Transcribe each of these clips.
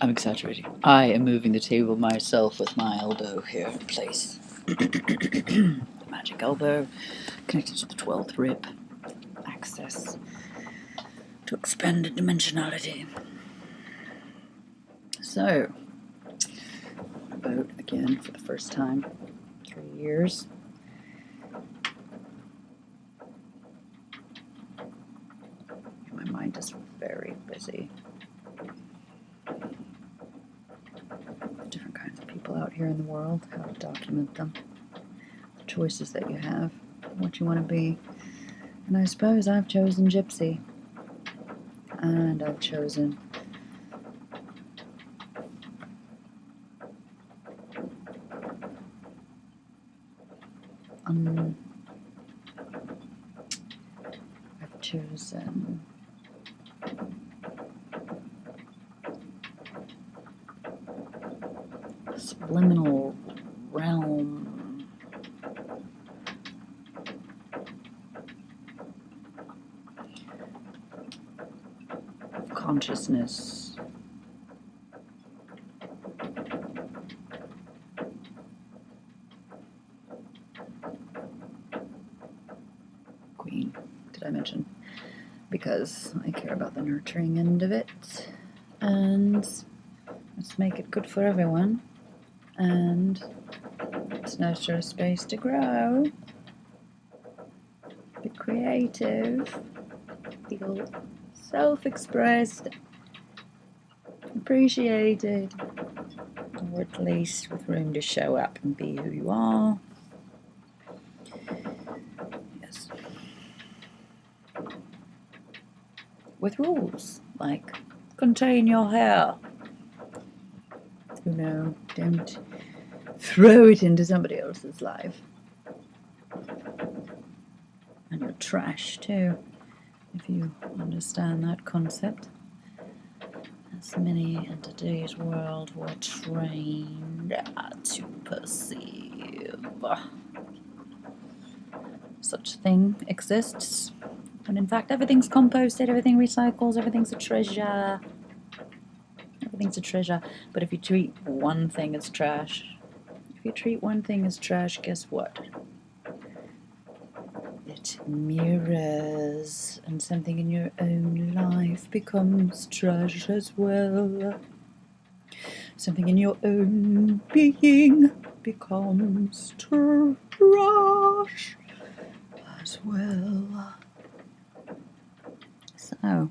I'm exaggerating. I am moving the table myself with my elbow here in place. The magic elbow connected to the 12th rib. Access to expanded dimensionality. So, on a boat again for the first time. 3 years. My mind is very busy. Different kinds of people out here in the world, how to document them, the choices that you have, what you want to be. And I suppose I've chosen gypsy. And I've chosen subliminal realm. Of consciousness. Queen, did I mention? Because I care about the nurturing end of it, and let's make it good for everyone, and let's nurture a space to grow, be creative, feel self-expressed, appreciated, or at least with room to show up and be who you are. Yes. With rules, like contain your hair. You know, don't throw it into somebody else's life. And your trash too, if you understand that concept. As many in today's world were trained to perceive. Such thing exists. And in fact, everything's composted, everything recycles, everything's a treasure. Everything's a treasure. But if you treat one thing as trash, guess what? It mirrors, and something in your own life becomes trash as well. Something in your own being becomes trash as well. So,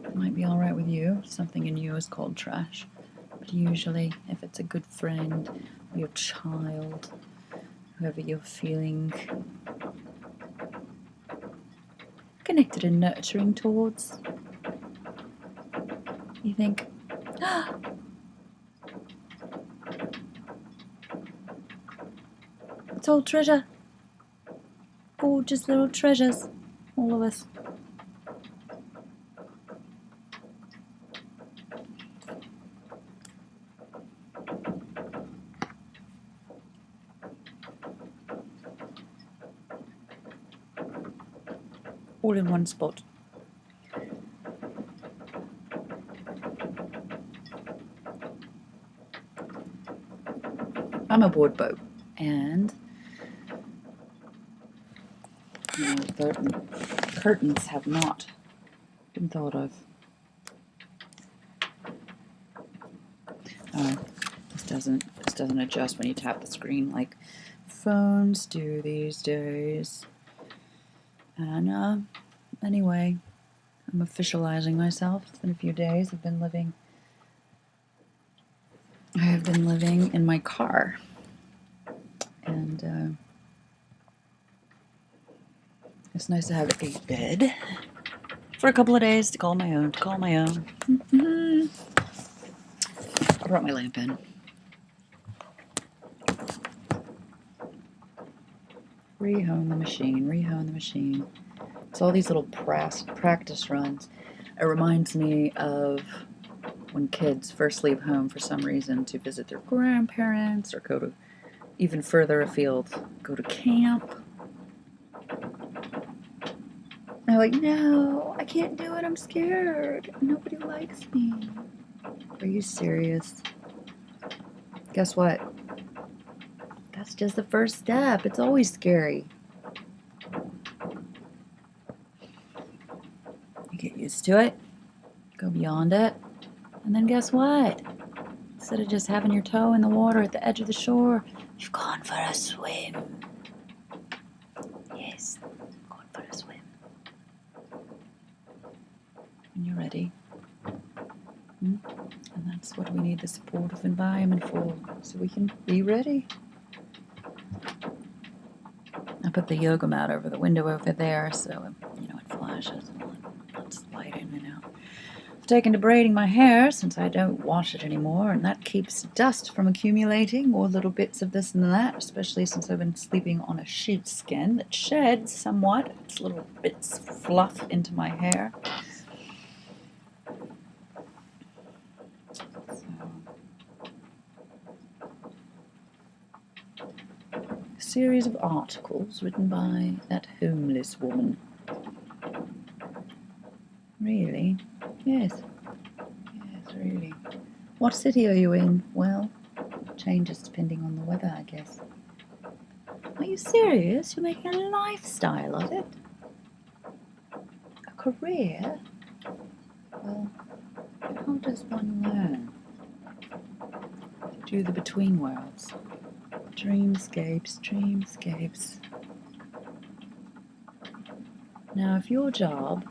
it might be alright with you. Something in you is called trash. But usually, if it's a good friend, or your child, whoever you're feeling connected and nurturing towards, you think, ah, it's all treasure. Gorgeous little treasures, all of us. All in one spot. I'm aboard boat, and the curtains have not been thought of. This doesn't adjust when you tap the screen like phones do these days. And anyway, I'm officializing myself. It's been a few days. I have been living in my car, and it's nice to have a bed for a couple of days to call my own. I brought my lamp in. Rehone the machine. It's all these little practice runs. It reminds me of when kids first leave home for some reason to visit their grandparents or go to even further afield, go to camp. I'm like, no, I can't do it. I'm scared. Nobody likes me. Are you serious? Guess what? That's just the first step. It's always scary. You get used to it, go beyond it, and then guess what? Instead of just having your toe in the water at the edge of the shore, you've gone for a swim. Yes, gone for a swim. When you're ready. And that's what we need the supportive environment for, so we can be ready. I put the yoga mat over the window over there, so it flashes and lets light in and out. I've taken to braiding my hair since I don't wash it anymore, and that keeps dust from accumulating, or little bits of this and that, especially since I've been sleeping on a sheepskin that sheds somewhat. It's little bits of fluff into my hair. Series of articles written by that homeless woman. Really? Yes. Yes, really. What city are you in? Well, changes depending on the weather, I guess. Are you serious? You're making a lifestyle of it? A career? Well, how does one learn? Do the between worlds. Dreamscapes, dreamscapes. Now, if your job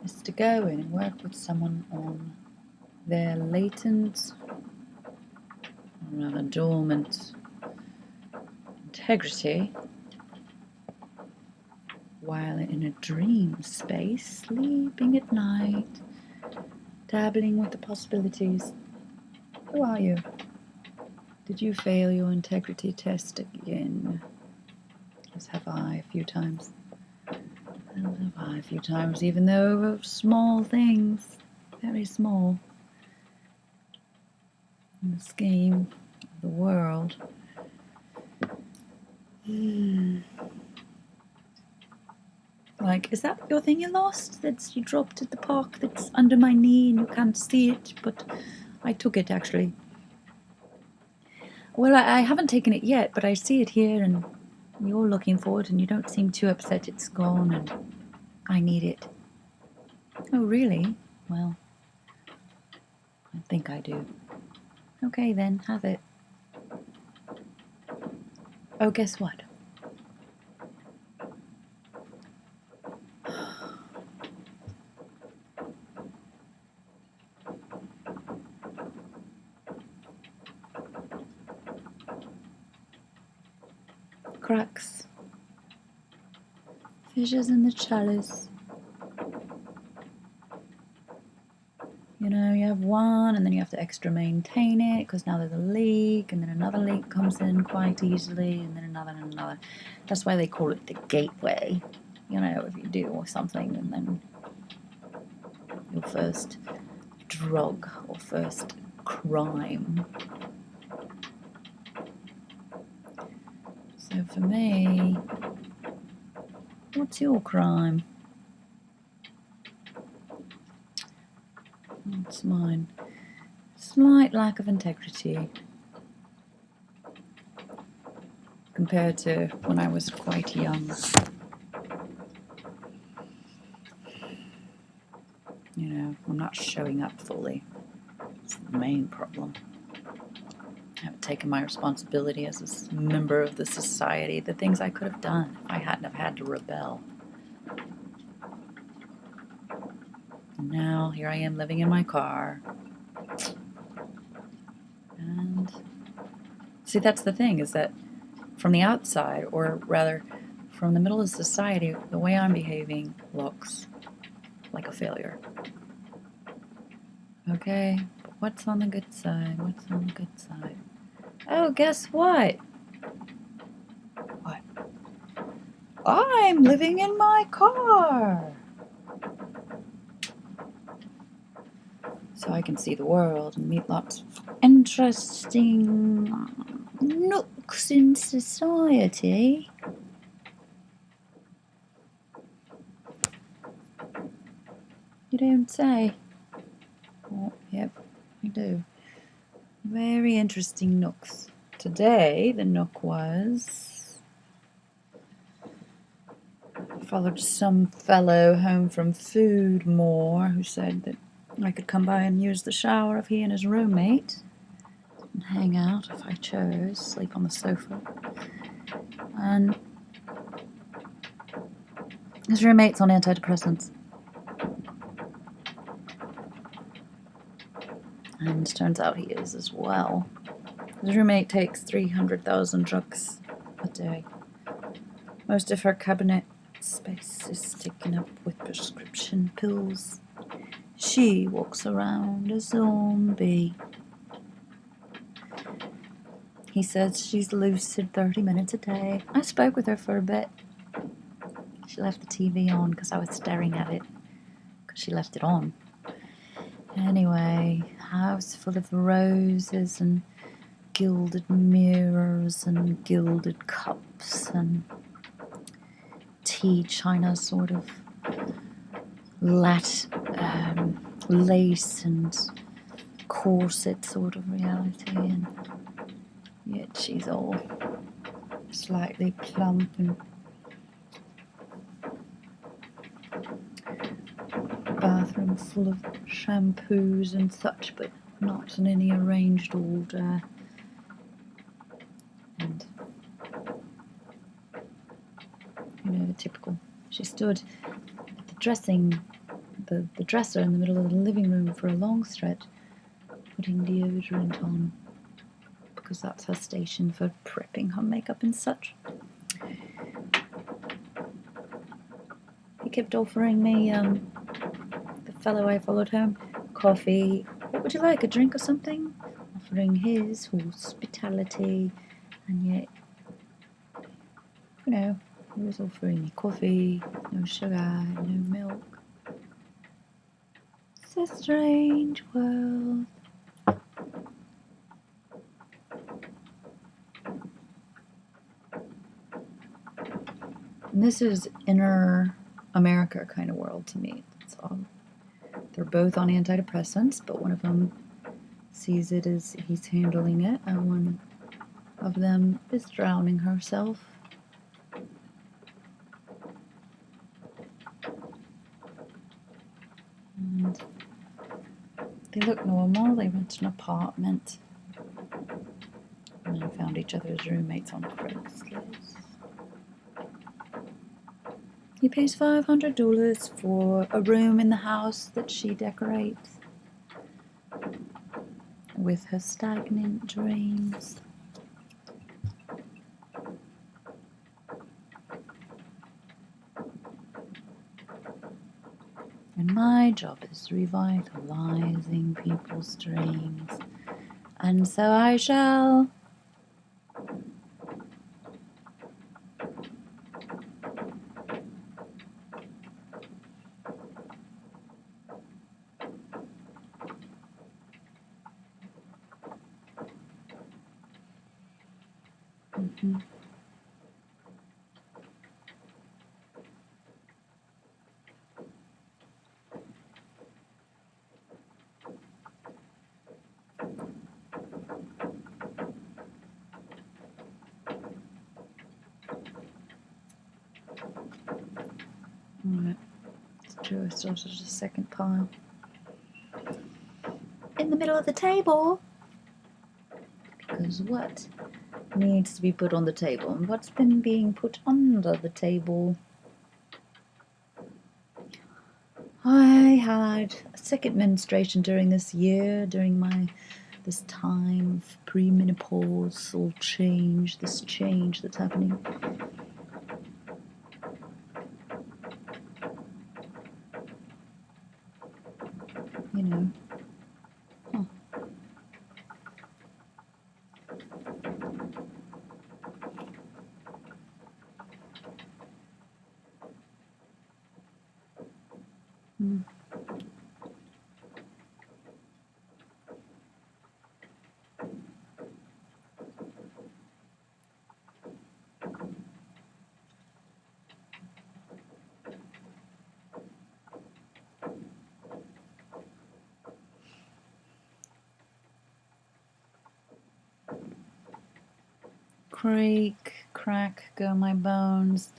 is to go in and work with someone on their latent, or rather dormant, integrity, while in a dream space, sleeping at night, dabbling with the possibilities, who are you? Did you fail your integrity test again? As have I a few times. As have I a few times, even though of small things, very small, in the scheme of the world. Like, is that your thing you lost? That you dropped at the park that's under my knee and you can't see it, but I took it actually. Well, I haven't taken it yet, but I see it here and you're looking for it and you don't seem too upset it's gone and I need it. Oh, really? Well, I think I do. Okay then, have it. Oh, guess what? Cracks. Fissures in the chalice. You have one and then you have to extra maintain it because now there's a leak and then another leak comes in quite easily and then another and another. That's why they call it the gateway. If you do something and then your first drug or first crime. So for me, what's your crime? What's mine? Slight lack of integrity compared to when I was quite young. I'm not showing up fully. It's the main problem. I haven't taken my responsibility as a member of the society, the things I could have done if I hadn't have had to rebel. And now here I am living in my car. And see, that's the thing, is that from the outside, or rather from the middle of society, the way I'm behaving looks like a failure. Okay, but what's on the good side? What's on the good side? Oh, guess what? What? I'm living in my car. So I can see the world and meet lots of interesting nooks in society. You don't say. Oh, yep, we do. Very interesting nooks. Today, the nook was... I followed some fellow home from Foodmore who said that I could come by and use the shower if he and his roommate, and hang out if I chose, sleep on the sofa. And his roommate's on antidepressants. And turns out he is as well. His roommate takes 300,000 drugs a day. Most of her cabinet space is taken up with prescription pills. She walks around a zombie. He says she's lucid 30 minutes a day. I spoke with her for a bit. She left the TV on because I was staring at it. Because she left it on. Anyway, house full of roses and gilded mirrors and gilded cups and tea china sort of lace and corset sort of reality, and yet she's all slightly plump and bathroom full of shampoos and such, but not in any arranged order. And you know, the typical. She stood at the dresser in the middle of the living room for a long stretch, putting deodorant on, because that's her station for prepping her makeup and such. He kept offering me, the fellow I followed home, coffee. What would you like, a drink or something? Offering his hospitality, and yet, you know, he was offering me coffee, no sugar, no milk. It's a strange world. And this is inner America kind of world to me. It's all, they're both on antidepressants, but one of them sees it as he's handling it, and one of them is drowning herself. And they look normal. They rent an apartment and then found each other as roommates on Craigslist. He pays $500 for a room in the house that she decorates with her stagnant dreams. And my job is revitalizing people's dreams. And so I shall. Mm-hmm. Alright, it's true, I started a second pile. In the middle of the table. Because what needs to be put on the table, and what's been being put under the table? I had a second menstruation during this year, during this time of premenopausal change, this change that's happening. You know. Huh. Mm. creak, crack, go my bones.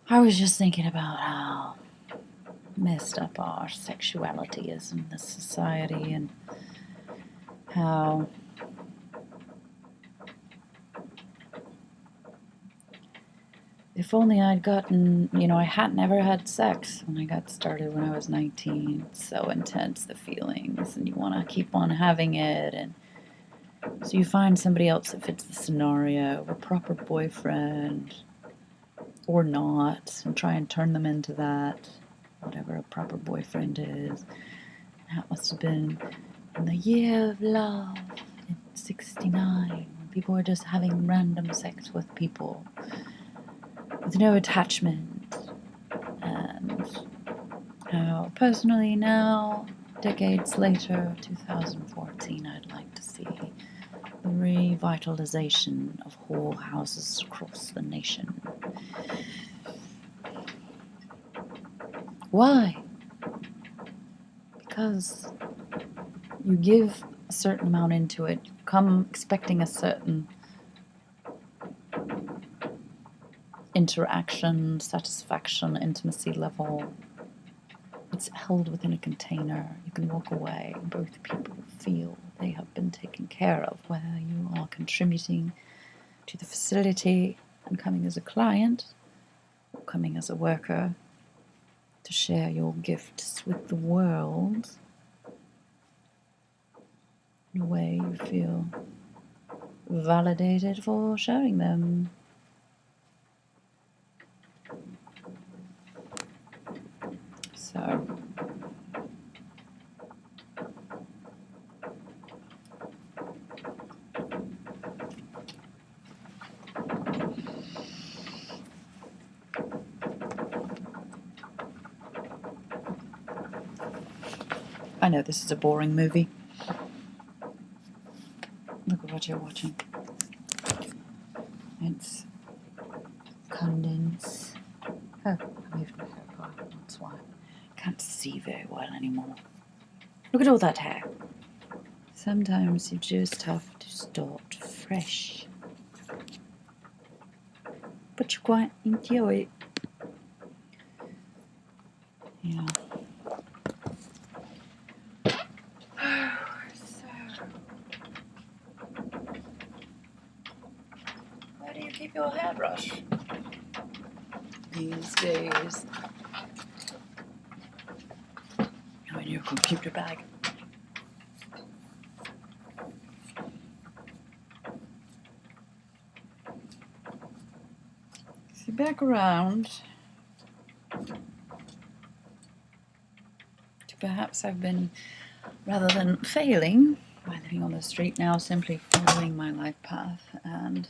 I was just thinking about how messed up our sexuality is in this society, and how if only I'd gotten, I had never had sex when I got started when I was 19. It's so intense, the feelings, and you want to keep on having it, and so you find somebody else that fits the scenario, a proper boyfriend, or not, and try and turn them into that, whatever a proper boyfriend is. That must have been in the year of love in 69, when people were just having random sex with people with no attachment. And how personally now, decades later, 2014, I'd like to see the revitalization of whorehouses across the nation. Why? Because you give a certain amount into it, come expecting a certain interaction, satisfaction, intimacy level. It's held within a container. You can walk away. Both people feel they have been taken care of, whether you are contributing to the facility and coming as a client or coming as a worker to share your gifts with the world. In a way you feel validated for sharing them. So I know this is a boring movie. Look at what you're watching. It's condense. Oh, I moved my hair part. That's why I can't see very well anymore. Look at all that hair. Sometimes you just have to start fresh. But you quite enjoy it. Yeah. Where do you keep your hairbrush these days? Oh, in your computer bag. See, back around to perhaps I've been, rather than failing by living on the street now, simply following my life path. And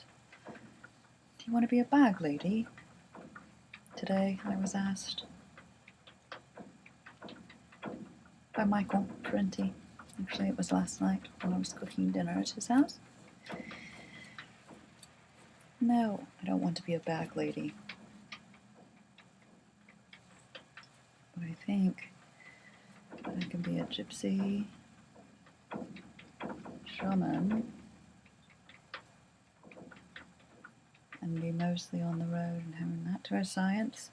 do you want to be a bag lady? Today I was asked by Michael Parenti. Actually, it was last night when I was cooking dinner at his house. No, I don't want to be a bag lady. But I think I can be a gypsy, shaman, and be mostly on the road and having that to our science.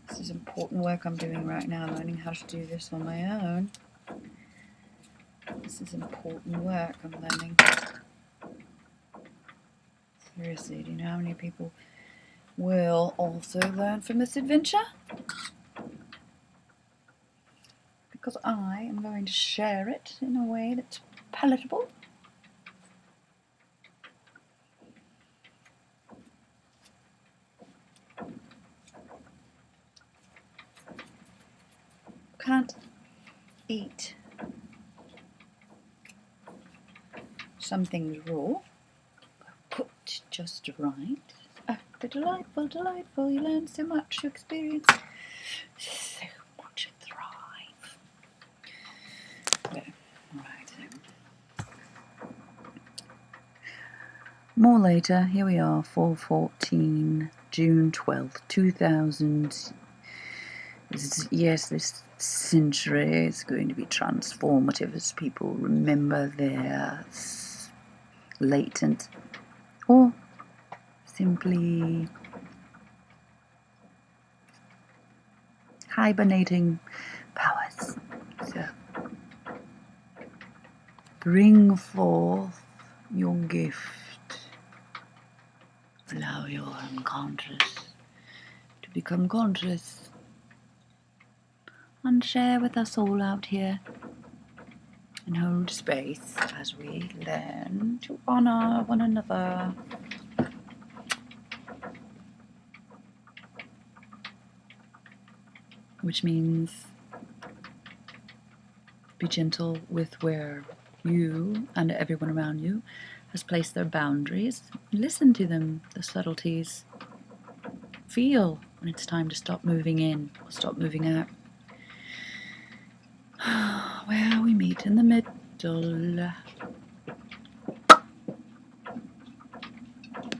This is important work I'm doing right now, learning how to do this on my own. This is important work I'm learning. Seriously, do you know how many people will also learn from this adventure? Because I am going to share it in a way that's palatable. Can't eat some things raw, cooked just right. They're delightful, delightful. You learn so much, you experience so much thrive. Okay, right. More later, here we are, 4/14, June 12th, 2000. Yes, this century is going to be transformative as people remember their latent or simply hibernating powers. So bring forth your gift. Allow your unconscious to become conscious and share with us all out here and hold space as we learn to honor one another. Which means be gentle with where you and everyone around you has placed their boundaries. Listen to them, the subtleties. Feel when it's time to stop moving in or stop moving out. Where we meet in the middle.